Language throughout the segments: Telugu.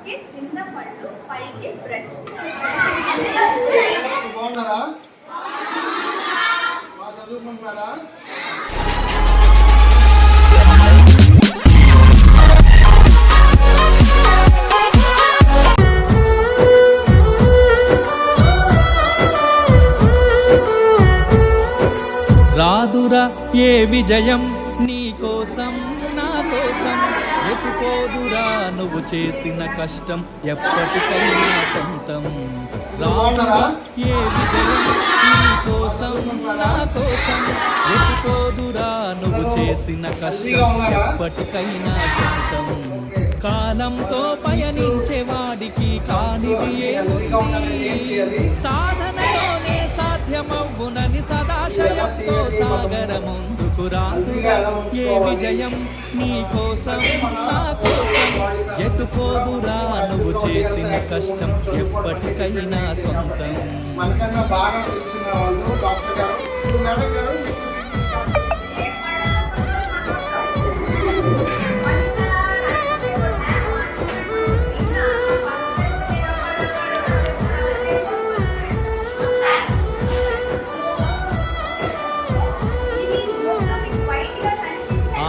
ఓకే, కింద పళ్ళు పైకి బ్రష్. బాగున్నారా? బాగా చదువుకుంటున్నారా? రాదురా ఏ విజయం నీ కోసం నా కోసం, ఎటుపోదురా నువ్వు చేసిన కష్టం ఎప్పటికైనా సొంతం. రాదురా ఏ విజయం నీ కోసం నా కోసం, ఎటుపోదురా నువ్వు చేసిన కష్టం ఎప్పటికైనా సొంతం. కాలంతో పయనించే వాడికి కానిది ఏముంది, సాధనతోనే సాధ్యమవ్వునని సదాశయంతో సాగర ముందుకు రాదురా ఏ విజయం నీ కోసం నా కోసం, ఎటుపోదురా నువ్వు చేసిన కష్టం ఎప్పటికైనా సొంతం. మనకన్నా బాగా తెలిసిన వాళ్ళు డాక్టర్ గారు, మేడం గారు.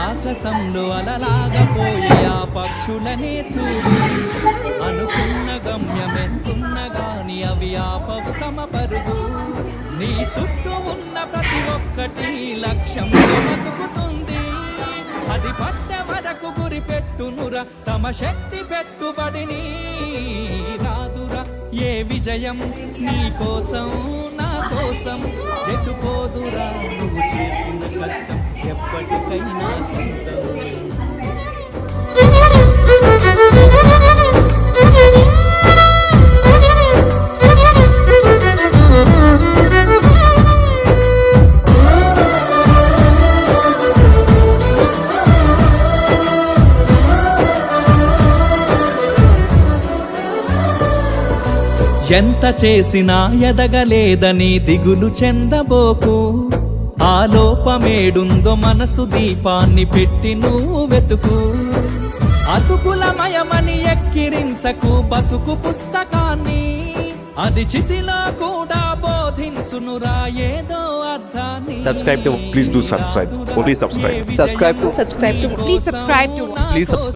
ఆకాశంలో అలలాగా పోయే ఆ పక్షులనే చూసి అనుకున్న గమ్యం ఎంతున్న గాని అవి ఆపవు తమ పరుగు. నీ చుట్టూ ఉన్న ప్రతి ఒక్కటి లక్ష్యంలో బతుకుతుంది, అది పట్టే వరకు గురి పెట్టునురా తమ శక్తి పెట్టుబడిని. రాదురా ఏ విజయం నీ కోసం నా కోసం, ఎటుపోదురా నువ్వు చేసిన కష్టం ఎప్పటికైనా సొంతం. ఎంత చేసినా ఎదగలేదని దిగులు చెందబోకు, ఆ లోపమేడుందో మనసు దీపాన్ని పెట్టి నువ్వు వెతుకు. అతుకులమయమని ఎక్కిరించకు బతుకు పుస్తకాన్ని, అది చితిలో కూడా బోధించునురా ఏదో అర్థాన్ని. Subscribe to, please do subscribe. Only subscribe. Please subscribe to.